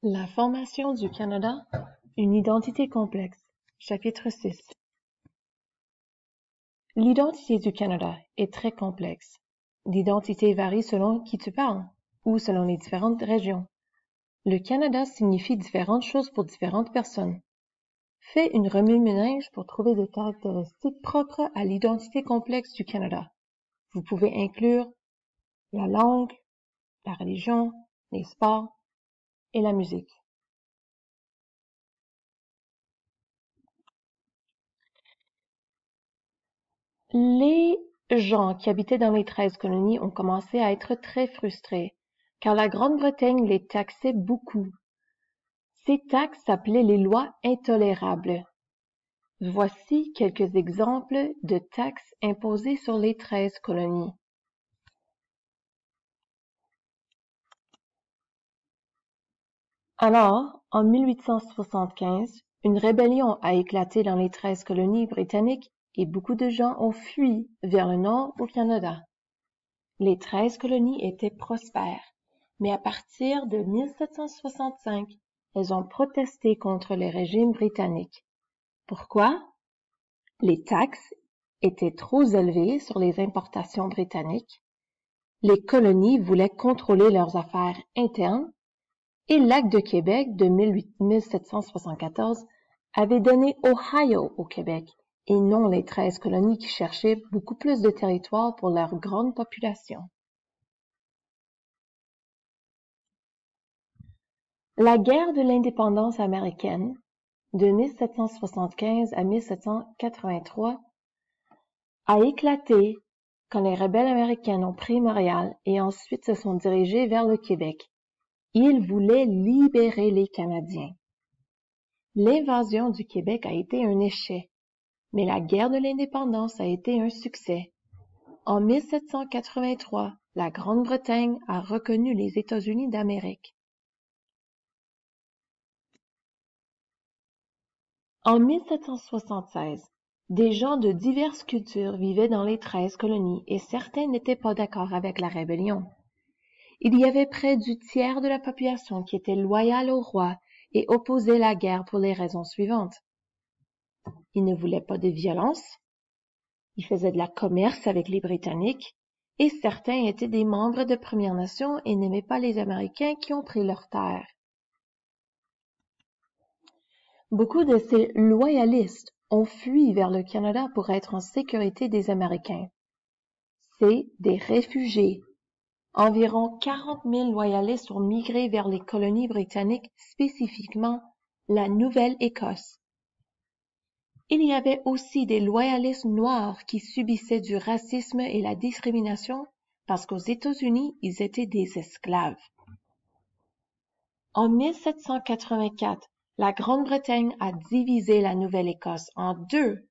La formation du Canada, une identité complexe. Chapitre 6. L'identité du Canada est très complexe. L'identité varie selon qui tu parles, ou selon les différentes régions. Le Canada signifie différentes choses pour différentes personnes. Fais une remue-ménage pour trouver des caractéristiques propres à l'identité complexe du Canada. Vous pouvez inclure la langue, la religion, les sports et la musique. Les gens qui habitaient dans les 13 colonies ont commencé à être très frustrés, car la Grande-Bretagne les taxait beaucoup. Ces taxes s'appelaient les lois intolérables. Voici quelques exemples de taxes imposées sur les 13 colonies. Alors, en 1875, une rébellion a éclaté dans les 13 colonies britanniques et beaucoup de gens ont fui vers le nord au Canada. Les 13 colonies étaient prospères, mais à partir de 1765, elles ont protesté contre le régime britannique. Pourquoi? Les taxes étaient trop élevées sur les importations britanniques, les colonies voulaient contrôler leurs affaires internes, et l'Acte de Québec de 1774 avait donné Ohio au Québec, et non les 13 colonies qui cherchaient beaucoup plus de territoire pour leur grande population. La guerre de l'indépendance américaine, de 1775 à 1783, a éclaté quand les rebelles américains ont pris Montréal et ensuite se sont dirigés vers le Québec. Ils voulaient libérer les Canadiens. L'invasion du Québec a été un échec, mais la guerre de l'indépendance a été un succès. En 1783, la Grande-Bretagne a reconnu les États-Unis d'Amérique. En 1776, des gens de diverses cultures vivaient dans les 13 colonies et certains n'étaient pas d'accord avec la rébellion. Il y avait près du tiers de la population qui était loyale au roi et opposait la guerre pour les raisons suivantes. Ils ne voulaient pas de violence, ils faisaient de la commerce avec les Britanniques, et certains étaient des membres de Premières Nations et n'aimaient pas les Américains qui ont pris leurs terres. Beaucoup de ces loyalistes ont fui vers le Canada pour être en sécurité des Américains. C'est des réfugiés. Environ 40 000 loyalistes ont migré vers les colonies britanniques, spécifiquement la Nouvelle-Écosse. Il y avait aussi des loyalistes noirs qui subissaient du racisme et la discrimination parce qu'aux États-Unis, ils étaient des esclaves. En 1784, la Grande-Bretagne a divisé la Nouvelle-Écosse en deux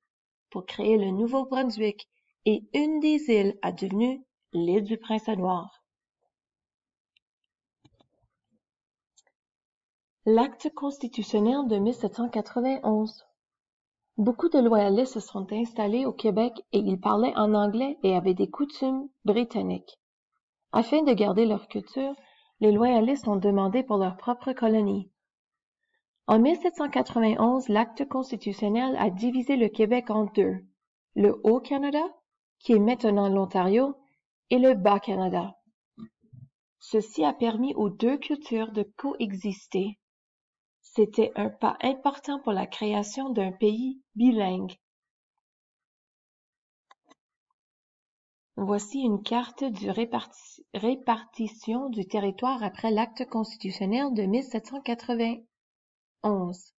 pour créer le Nouveau-Brunswick et une des îles a devenu l'île du Prince-Édouard. L'acte constitutionnel de 1791. Beaucoup de loyalistes se sont installés au Québec et ils parlaient en anglais et avaient des coutumes britanniques. Afin de garder leur culture, les loyalistes ont demandé pour leur propre colonie. En 1791, l'acte constitutionnel a divisé le Québec en deux, le Haut-Canada, qui est maintenant l'Ontario, et le Bas-Canada. Ceci a permis aux deux cultures de coexister. C'était un pas important pour la création d'un pays bilingue. Voici une carte de répartition du territoire après l'acte constitutionnel de 1791.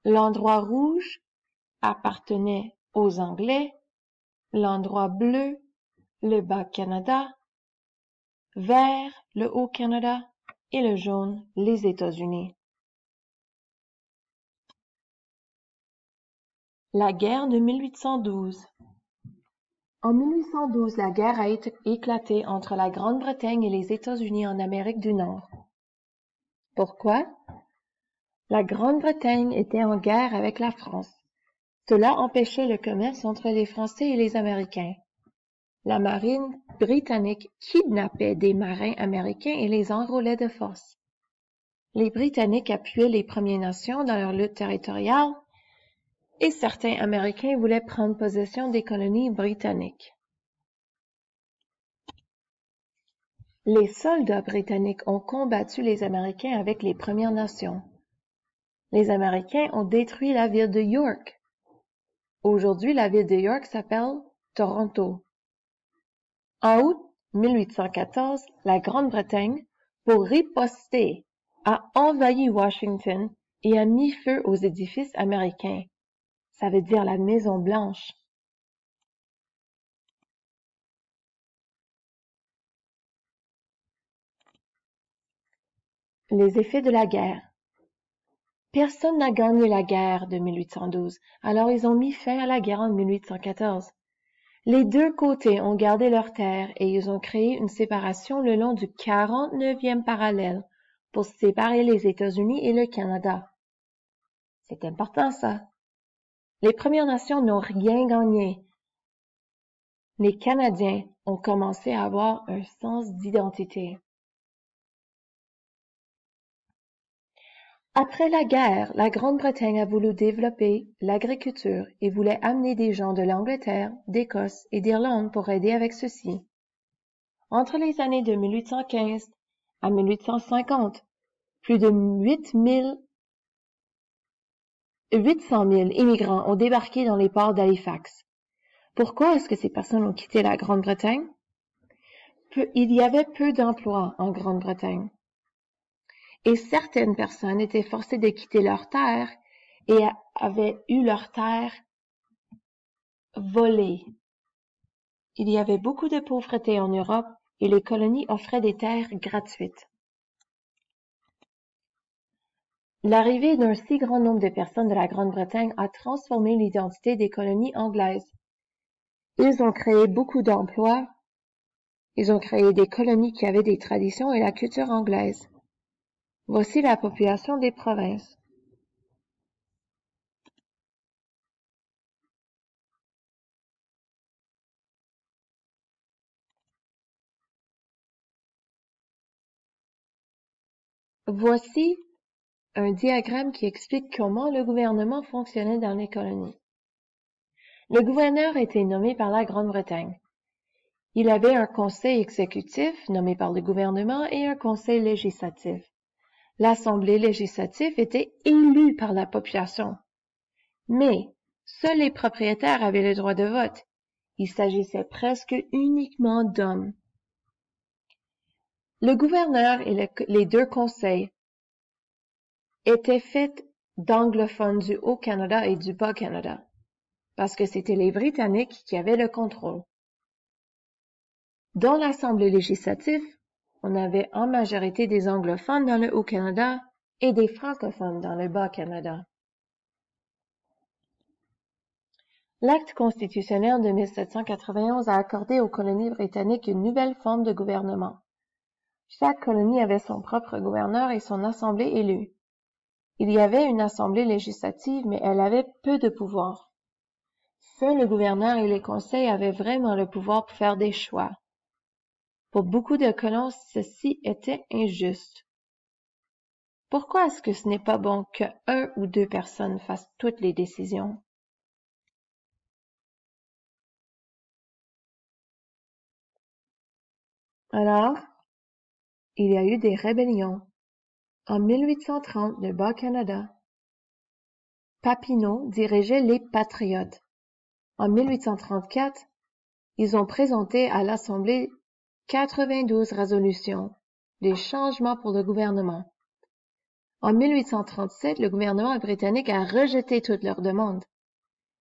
L'endroit rouge appartenait aux Anglais, l'endroit bleu, le Bas-Canada, vert, le Haut-Canada et le jaune, les États-Unis. La guerre de 1812. En 1812, la guerre a éclaté entre la Grande-Bretagne et les États-Unis en Amérique du Nord. Pourquoi? La Grande-Bretagne était en guerre avec la France. Cela empêchait le commerce entre les Français et les Américains. La marine britannique kidnappait des marins américains et les enrôlait de force. Les Britanniques appuyaient les Premières Nations dans leur lutte territoriale et certains Américains voulaient prendre possession des colonies britanniques. Les soldats britanniques ont combattu les Américains avec les Premières Nations. Les Américains ont détruit la ville de York. Aujourd'hui, la ville de York s'appelle Toronto. En août 1814, la Grande-Bretagne, pour riposter, a envahi Washington et a mis feu aux édifices américains. Ça veut dire la Maison-Blanche. Les effets de la guerre. Personne n'a gagné la guerre de 1812, alors ils ont mis fin à la guerre en 1814. Les deux côtés ont gardé leurs terres et ils ont créé une séparation le long du 49e parallèle pour séparer les États-Unis et le Canada. C'est important ça. Les Premières Nations n'ont rien gagné. Les Canadiens ont commencé à avoir un sens d'identité. Après la guerre, la Grande-Bretagne a voulu développer l'agriculture et voulait amener des gens de l'Angleterre, d'Écosse et d'Irlande pour aider avec ceci. Entre les années de 1815 à 1850, plus de 800 000 immigrants ont débarqué dans les ports d'Halifax. Pourquoi est-ce que ces personnes ont quitté la Grande-Bretagne? Il y avait peu d'emplois en Grande-Bretagne. Et certaines personnes étaient forcées de quitter leurs terres et avaient eu leurs terres volées. Il y avait beaucoup de pauvreté en Europe et les colonies offraient des terres gratuites. L'arrivée d'un si grand nombre de personnes de la Grande-Bretagne a transformé l'identité des colonies anglaises. Ils ont créé beaucoup d'emplois. Ils ont créé des colonies qui avaient des traditions et la culture anglaise. Voici la population des provinces. Voici un diagramme qui explique comment le gouvernement fonctionnait dans les colonies. Le gouverneur était nommé par la Grande-Bretagne. Il avait un conseil exécutif nommé par le gouvernement et un conseil législatif. L'Assemblée législative était élue par la population. Mais seuls les propriétaires avaient le droit de vote. Il s'agissait presque uniquement d'hommes. Le gouverneur et les deux conseils étaient faits d'anglophones du Haut-Canada et du Bas-Canada, parce que c'était les Britanniques qui avaient le contrôle. Dans l'Assemblée législative, on avait en majorité des anglophones dans le Haut-Canada et des francophones dans le Bas-Canada. L'acte constitutionnel de 1791 a accordé aux colonies britanniques une nouvelle forme de gouvernement. Chaque colonie avait son propre gouverneur et son assemblée élue. Il y avait une assemblée législative, mais elle avait peu de pouvoir. Seul le gouverneur et les conseils avaient vraiment le pouvoir pour faire des choix. Pour beaucoup de colons, ceci était injuste. Pourquoi est-ce que ce n'est pas bon que 1 ou 2 personnes fassent toutes les décisions? Alors, il y a eu des rébellions. En 1830, le Bas-Canada, Papineau dirigeait les Patriotes. En 1834, ils ont présenté à l'Assemblée 92 résolutions, des changements pour le gouvernement. En 1837, le gouvernement britannique a rejeté toutes leurs demandes.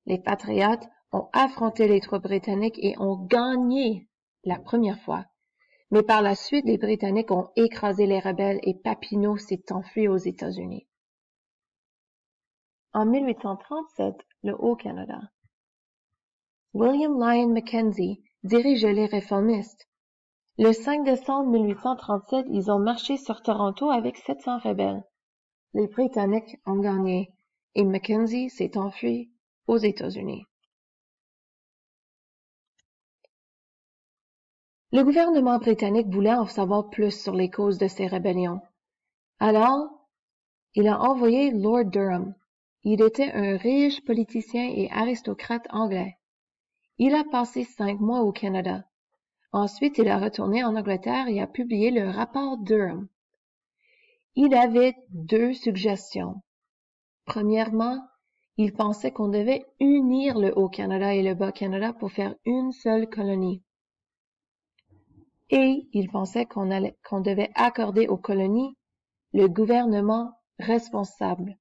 Les Patriotes ont affronté les troupes britanniques et ont gagné la première fois. Mais par la suite, les Britanniques ont écrasé les rebelles et Papineau s'est enfui aux États-Unis. En 1837, le Haut-Canada. William Lyon Mackenzie dirigeait les réformistes. Le 5 décembre 1837, ils ont marché sur Toronto avec 700 rebelles. Les Britanniques ont gagné et Mackenzie s'est enfui aux États-Unis. Le gouvernement britannique voulait en savoir plus sur les causes de ces rébellions. Alors, il a envoyé Lord Durham. Il était un riche politicien et aristocrate anglais. Il a passé 5 mois au Canada. Ensuite, il a retourné en Angleterre et a publié le rapport Durham. Il avait 2 suggestions. Premièrement, il pensait qu'on devait unir le Haut-Canada et le Bas-Canada pour faire une seule colonie. Et il pensait qu'on devait accorder aux colonies le gouvernement responsable.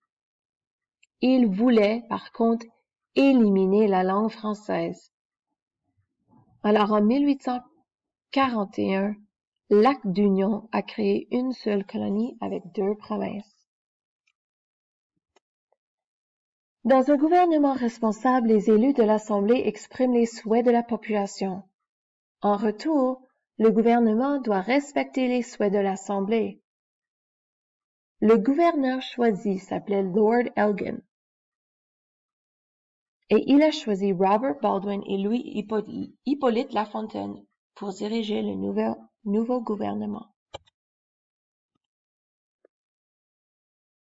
Il voulait, par contre, éliminer la langue française. Alors, en 1841, l'Acte d'Union a créé une seule colonie avec 2 provinces. Dans un gouvernement responsable, les élus de l'Assemblée expriment les souhaits de la population. En retour, le gouvernement doit respecter les souhaits de l'Assemblée. Le gouverneur choisi s'appelait Lord Elgin. Et il a choisi Robert Baldwin et Louis Hippolyte Lafontaine pour diriger le nouveau gouvernement.